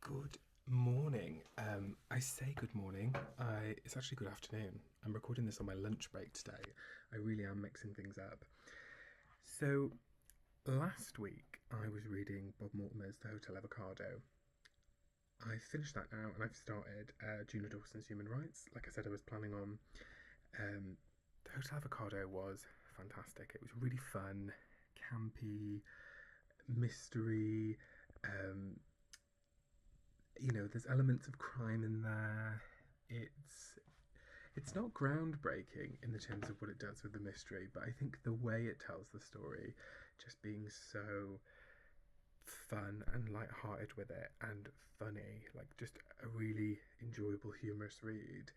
Good morning. I say good morning. It's actually good afternoon. I'm recording this on my lunch break today. I really am mixing things up. So, last week I was reading Bob Mortimer's The Hotel Avocado. I finished that now and I've started Juno Dawson's Human Rites, like I said I was planning on. The Hotel Avocado was fantastic. It was really fun, campy, mystery. There's elements of crime in there. It's not groundbreaking in the terms of what it does with the mystery, but I think the way it tells the story, just being so fun and light-hearted with it and funny, like just a really enjoyable, humorous read,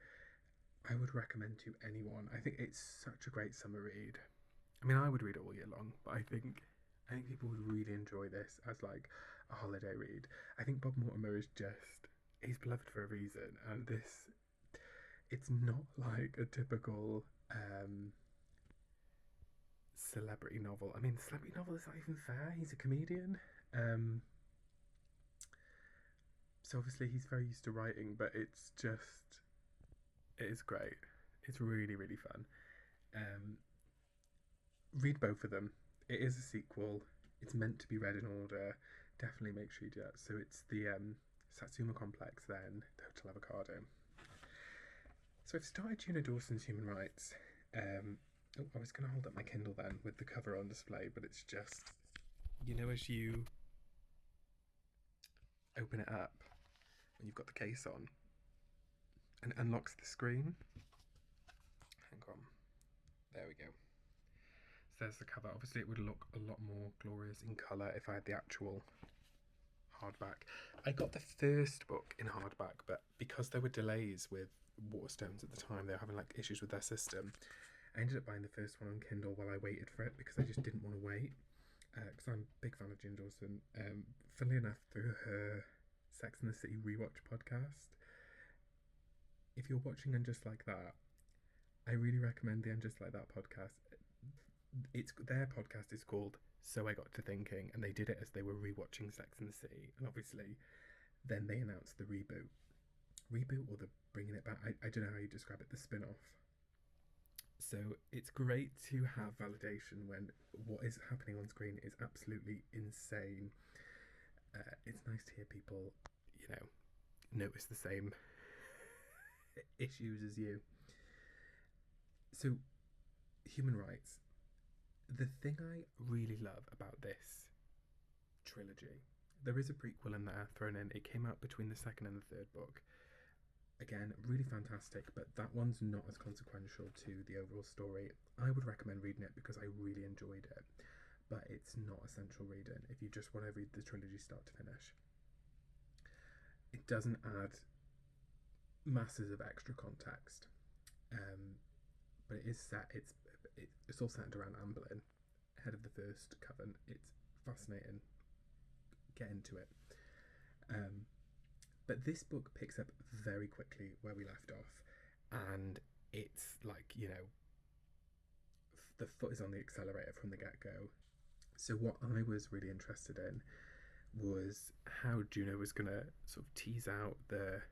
I would recommend to anyone. I think it's such a great summer read. I mean, I would read it all year long, but I think people would really enjoy this as like a holiday read. I think Bob Mortimer is he's beloved for a reason, and it's not like a typical celebrity novel. I mean, celebrity novel is not even fair. He's a comedian. So obviously he's very used to writing, but it is great. It's really, really fun. Read both of them. It is a sequel. It's meant to be read in order. Definitely make sure you do that. So it's the Satsuma Complex, then the Hotel Avocado. So I've started Juno Dawson's Human Rites. I was going to hold up my Kindle then with the cover on display, but it's just, as you open it up and you've got the case on and it unlocks the screen. Hang on. There we go. So there's the cover. Obviously it would look a lot more glorious in colour if I had the actual hardback. I got the first book in hardback, but because there were delays with Waterstones at the time, they were having like issues with their system, I ended up buying the first one on Kindle while I waited for it because I just didn't want to wait, because I'm a big fan of June Dawson. Funnily enough, through her Sex and the City rewatch podcast, if you're watching And Just Like That, I really recommend the And Just Like That podcast. Their podcast is called So I Got to Thinking, and they did it as they were rewatching Sex and the City, and obviously then they announced the reboot or the bringing it back. I don't know how you describe it, the spin-off. So it's great to have validation when what is happening on screen is absolutely insane. It's nice to hear people, notice the same issues as you. So, Human Rites. The thing I really love about this trilogy, there is a prequel in there thrown in. It came out between the second and the third book. Again, really fantastic, but that one's not as consequential to the overall story. I would recommend reading it because I really enjoyed it, but it's not essential reading if you just want to read the trilogy start to finish. It doesn't add masses of extra context, but it is set. It's all centered around Anne Boleyn, head of the First Coven. It's fascinating. Get into it. But this book picks up very quickly where we left off, and it's like, the foot is on the accelerator from the get-go. So what I was really interested in was how Juno was going to sort of tease out the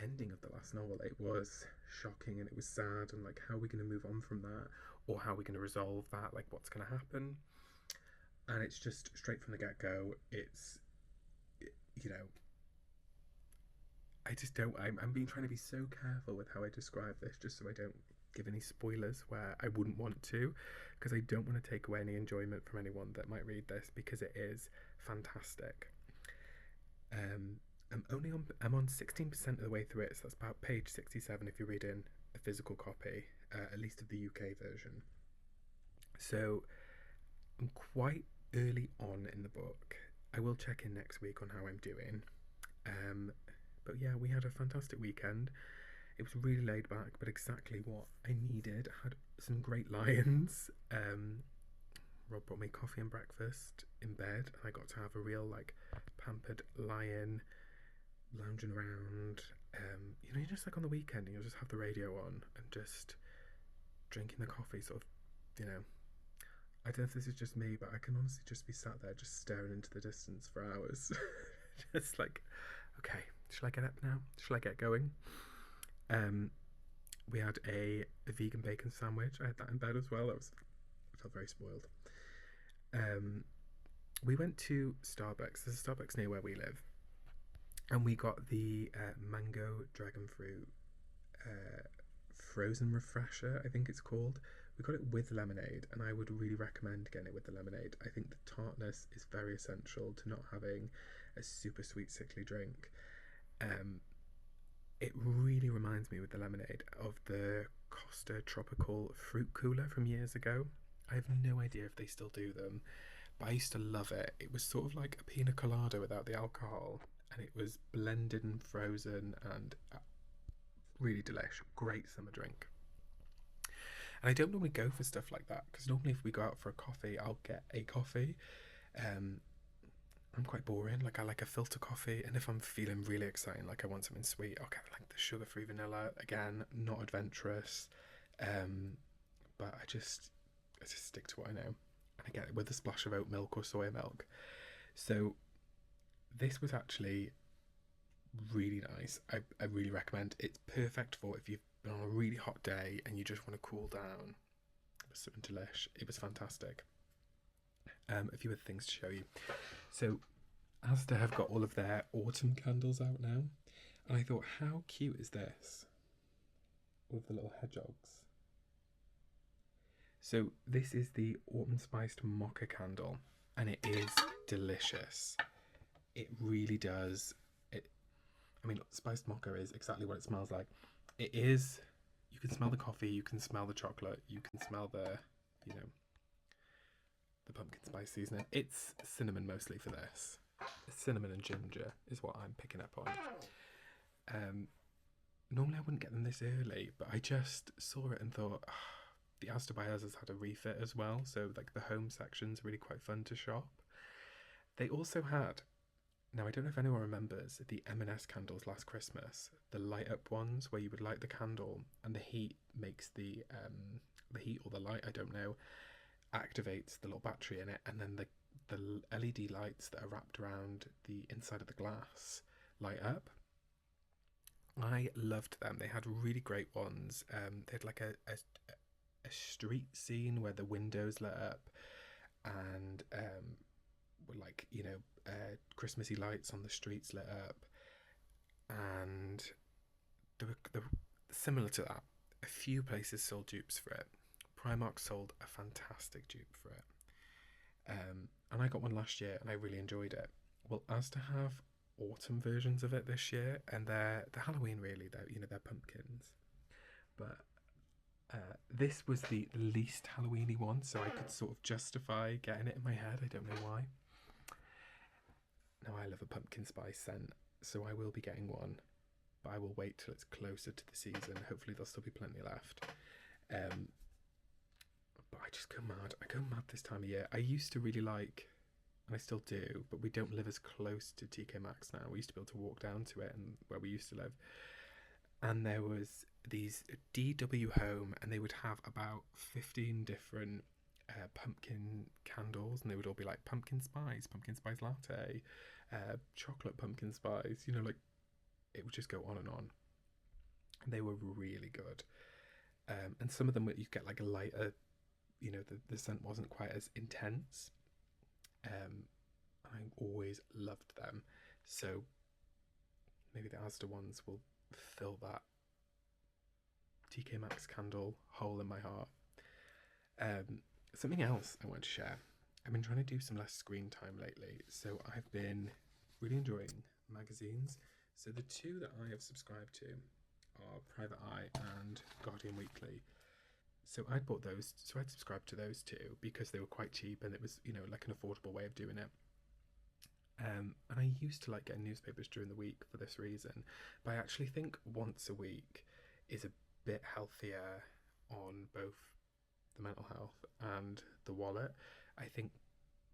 ending of the last novel. It was shocking and it was sad, and like, how are we going to move on from that, or how are we going to resolve that, like what's going to happen? And it's just straight from the get-go. It's, I'm being trying to be so careful with how I describe this, just so I don't give any spoilers where I wouldn't want to, because I don't want to take away any enjoyment from anyone that might read this, because it is fantastic. I'm on 16% of the way through it, so that's about page 67 if you're reading a physical copy, at least of the UK version. So I'm quite early on in the book. I will check in next week on how I'm doing. But yeah, we had a fantastic weekend. It was really laid back, but exactly what I needed. I had some great lions. Rob brought me coffee and breakfast in bed, and I got to have a real pampered lion lounging around. You're just like on the weekend, and you'll just have the radio on and just drinking the coffee, sort of, I don't know if this is just me, but I can honestly just be sat there just staring into the distance for hours. Just like, okay, shall I get up now? Shall I get going? We had a vegan bacon sandwich. I had that in bed as well. I felt very spoiled. We went to Starbucks. There's a Starbucks near where we live, and we got the mango dragon fruit frozen refresher, I think it's called. We got it with lemonade, and I would really recommend getting it with the lemonade. I think the tartness is very essential to not having a super sweet sickly drink. It really reminds me with the lemonade of the Costa Tropical fruit cooler from years ago. I have no idea if they still do them, but I used to love it. It was sort of like a pina colada without the alcohol, and it was blended and frozen and really delish. Great summer drink. And I don't normally go for stuff like that, because normally if we go out for a coffee, I'll get a coffee. I'm quite boring. Like, I like a filter coffee, and if I'm feeling really exciting, like I want something sweet, I'll get like the sugar-free vanilla. Again, not adventurous, but I just stick to what I know, and I get it with a splash of oat milk or soy milk. So this was actually really nice. I really recommend. It's perfect for if you've been on a really hot day and you just want to cool down. It was something delish. It was fantastic. A few other things to show you. So ASDA have got all of their autumn candles out now, and I thought, how cute is this? All of the little hedgehogs. So this is the autumn spiced Mocha candle, and it is delicious. It really does. I mean, spiced mocha is exactly what it smells like. It is. You can smell the coffee, you can smell the chocolate, you can smell the, the pumpkin spice seasoning. It's cinnamon mostly for this. Cinnamon and ginger is what I'm picking up on. Normally I wouldn't get them this early, but I just saw it and thought, the ASDA by Us has had a refit as well, so like the home section's really quite fun to shop. They also had, now I don't know if anyone remembers, the M&S candles last Christmas, the light up ones where you would light the candle and the heat makes the heat or the light, I don't know, activates the little battery in it, and then the LED lights that are wrapped around the inside of the glass light up. I loved them. They had really great ones. They had like a street scene where the windows lit up, and like, Christmassy lights on the streets lit up, and they were similar to that. A few places sold dupes for it. Primark sold a fantastic dupe for it, and I got one last year and I really enjoyed it. Well, ASDA have autumn versions of it this year, and they're Halloween really. They're pumpkins, but this was the least Halloweeny one, so I could sort of justify getting it in my head. I don't know why. Now, I love a pumpkin spice scent, so I will be getting one, but I will wait till it's closer to the season. Hopefully there'll still be plenty left. But I just go mad. I go mad this time of year. I used to really like, and I still do, but we don't live as close to TK Maxx now. We used to be able to walk down to it, and where we used to live. And there was these DW Home, and they would have about 15 different pumpkin candles, and they would all be like pumpkin spice latte, chocolate pumpkin spice, like it would just go on and on. And they were really good. And some of them you get like a lighter, the scent wasn't quite as intense. I always loved them, so maybe the ASDA ones will fill that TK Maxx candle hole in my heart. Something else I want to share. I've been trying to do some less screen time lately, so I've been really enjoying magazines. So the two that I have subscribed to are Private Eye and Guardian Weekly. So I'd bought those, so I'd subscribed to those two because they were quite cheap, and it was, like an affordable way of doing it. And I used to like getting newspapers during the week for this reason, but I actually think once a week is a bit healthier on both the mental health and the wallet. I think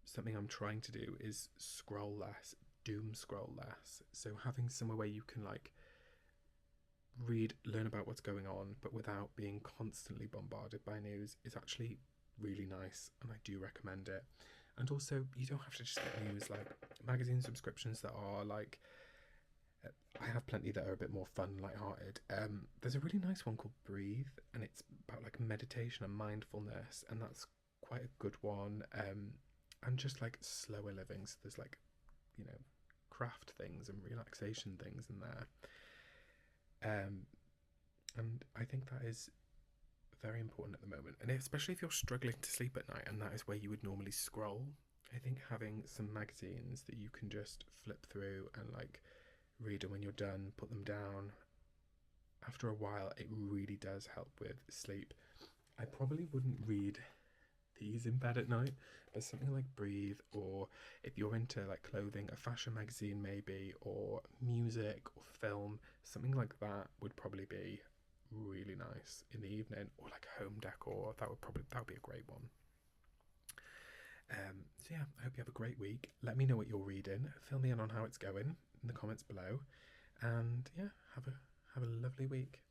something I'm trying to do is scroll less, doom scroll less. So having somewhere where you can like read, learn about what's going on, but without being constantly bombarded by news is actually really nice, and I do recommend it. And also, you don't have to just get news, like magazine subscriptions that are like, I have plenty that are a bit more fun, light-hearted. There's a really nice one called Breathe, and it's about like meditation and mindfulness, and that's quite a good one. And just like slower living, so there's like, you know, craft things and relaxation things in there. And I think that is very important at the moment, and especially if you're struggling to sleep at night and that is where you would normally scroll. I think having some magazines that you can just flip through and like read, and when you're done, put them down. After a while, it really does help with sleep. I probably wouldn't read these in bed at night, but something like Breathe, or if you're into like clothing, a fashion magazine maybe, or music or film, something like that would probably be really nice in the evening, or like home decor. That would be a great one. So yeah, I hope you have a great week. Let me know what you're reading. Fill me in on how it's going in the comments below, and yeah, have a lovely week.